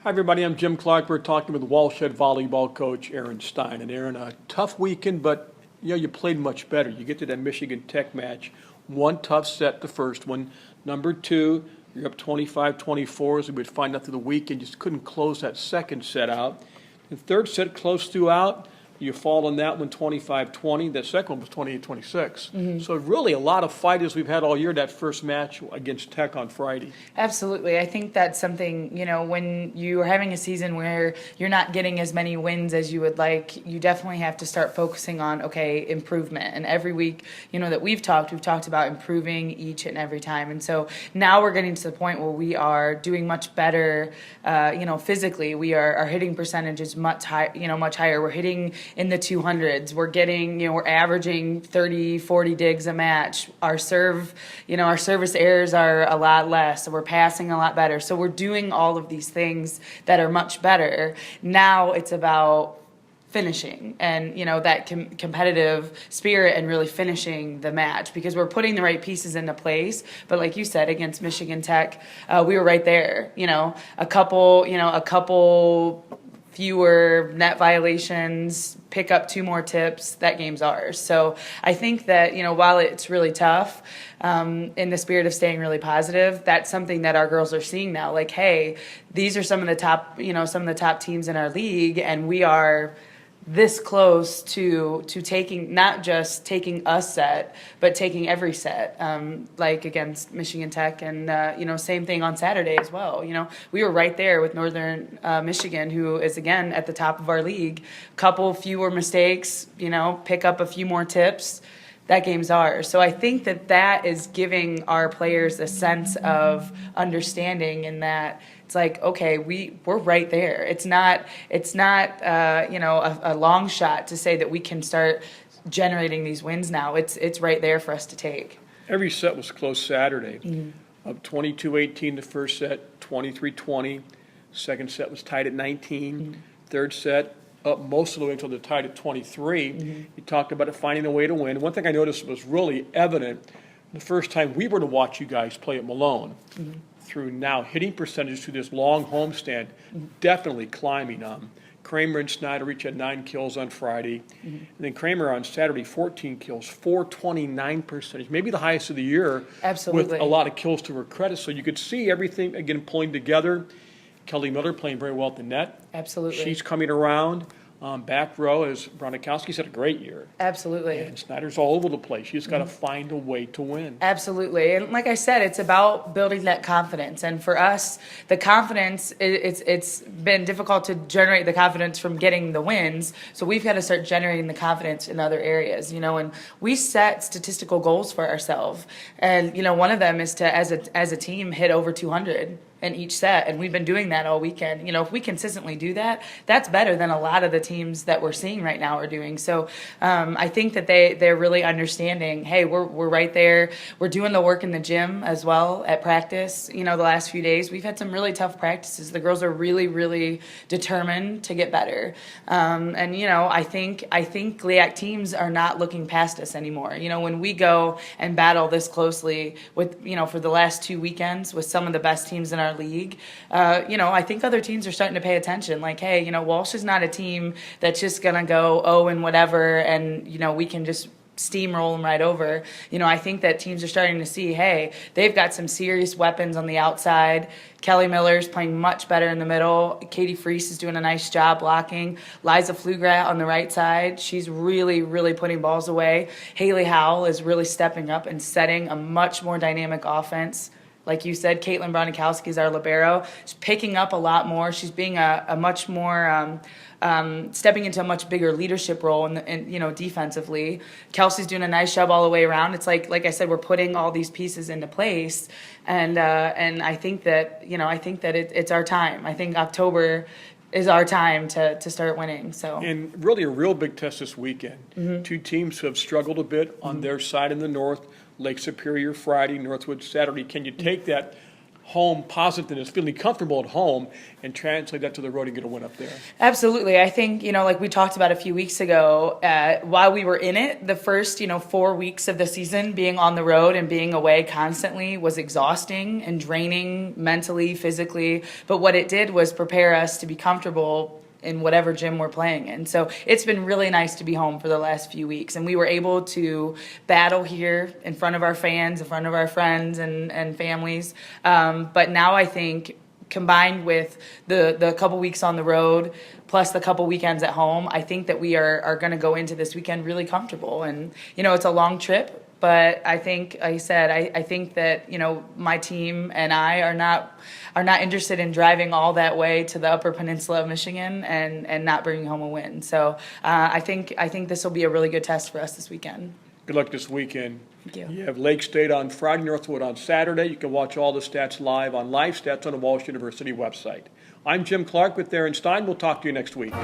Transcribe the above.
Hi, everybody. I'm Jim Clark. We're talking with Walsh head volleyball coach Aaron Stein. And Aaron, a tough weekend, but you played much better. You get to that Michigan Tech match, one tough set, the first one. Number two, you're up 25-24, as we would find out through the weekend. Just couldn't close that second set out. The third set close throughout. You fall on that one 25-20. That second one was 28-26. So really a lot of fighters we've had all year, that first match against Tech on Friday. Absolutely. I think that's something, when you are having a season where you're not getting as many wins as you would like, you definitely have to start focusing on, improvement. And every week, that we've talked about improving each and every time. And so now we're getting to the point where we are doing much better, physically. Our hitting percentage is much higher. We're hitting in the 200s. We're getting, we're averaging 30, 40 digs a match. Our service errors are a lot less. So we're passing a lot better. So we're doing all of these things that are much better. Now it's about finishing and, that competitive spirit and really finishing the match because we're putting the right pieces into place. But like you said, against Michigan Tech, we were right there, a couple fewer net violations, pick up 2 more tips, that game's ours. So I think that, while it's really tough, in the spirit of staying really positive, that's something that our girls are seeing now. Like, hey, these are some of the top teams in our league, and we are this close to taking, not just taking a set, but taking every set, like against Michigan Tech and, same thing on Saturday as well. We were right there with Northern Michigan, who is, again, at the top of our league. Couple fewer mistakes, pick up a few more tips. That game's ours. So I think that is giving our players a sense of understanding in that it's like, okay, we're right there. It's not a long shot to say that we can start generating these wins now. It's right there for us to take. Every set was close Saturday. Up 22-18 the first set, 23-20. Second set was tied at 19. Third set up most of the way until they're tied at 23. You talked about it finding a way to win. One thing I noticed was really evident the first time we were to watch you guys play at Malone. Through now hitting percentage through this long homestand, definitely climbing. Kramer and Snyder each had 9 kills on Friday. And then Kramer on Saturday, 14 kills, 429 percentage, maybe the highest of the year. Absolutely. With a lot of kills to her credit. So you could see everything, again, pulling together. Kelly Miller playing very well at the net. Absolutely. She's coming around. Back row, as Bronikowski's had a great year. Absolutely. And Snyder's all over the place. She's got to find a way to win. Absolutely. And like I said, it's about building that confidence. And for us, the confidence, it's been difficult to generate the confidence from getting the wins. So we've got to start generating the confidence in other areas, and we set statistical goals for ourselves. And, one of them is to, as a team, hit over 200 in each set, and we've been doing that all weekend. If we consistently do that, that's better than a lot of the teams that we're seeing right now are doing. So I think that they're really understanding, hey, we're right there. We're doing the work in the gym as well at practice. The last few days, we've had some really tough practices. The girls are really, really determined to get better. And, I think GLIAC teams are not looking past us anymore. When we go and battle this closely with, for the last 2 weekends with some of the best teams in our league, I think other teams are starting to pay attention. Like, hey, Walsh is not a team that's just gonna go and whatever, and we can just steamroll them right over. I think that teams are starting to see, hey, they've got some serious weapons on the outside. Kelly Miller's playing much better in the middle. Katie Freese is doing a nice job blocking. Liza Flugrat on the right side, she's really, really putting balls away. Haley Howell is really stepping up and setting a much more dynamic offense. Like you said, Caitlin Bronikowski is our libero. She's picking up a lot more. She's being a much more stepping into a much bigger leadership role in defensively. Kelsey's doing a nice job all the way around. It's like I said, we're putting all these pieces into place, and I think that it's our time. I think October is our time to start winning. So, and really a real big test this weekend. 2 teams who have struggled a bit on their side in the north. Lake Superior Friday, Northwood Saturday. Can you take that home positiveness, feeling comfortable at home, and translate that to the road and get a win up there. Absolutely. I think, like we talked about a few weeks ago, while we were in it, the first, 4 weeks of the season being on the road and being away constantly was exhausting and draining mentally, physically. But what it did was prepare us to be comfortable in whatever gym we're playing in. So it's been really nice to be home for the last few weeks. And we were able to battle here in front of our fans, in front of our friends and families. But now I think combined with the couple weeks on the road, plus the couple weekends at home, I think that we are going to go into this weekend really comfortable. And, it's a long trip. But I think, like I said, I think that, my team and I are not interested in driving all that way to the Upper Peninsula of Michigan and not bringing home a win. So I think this will be a really good test for us this weekend. Good luck this weekend. Thank you. You have Lake State on Friday, Northwood on Saturday. You can watch all the stats live on Live Stats on the Walsh University website. I'm Jim Clark with Darren Stein. We'll talk to you next week.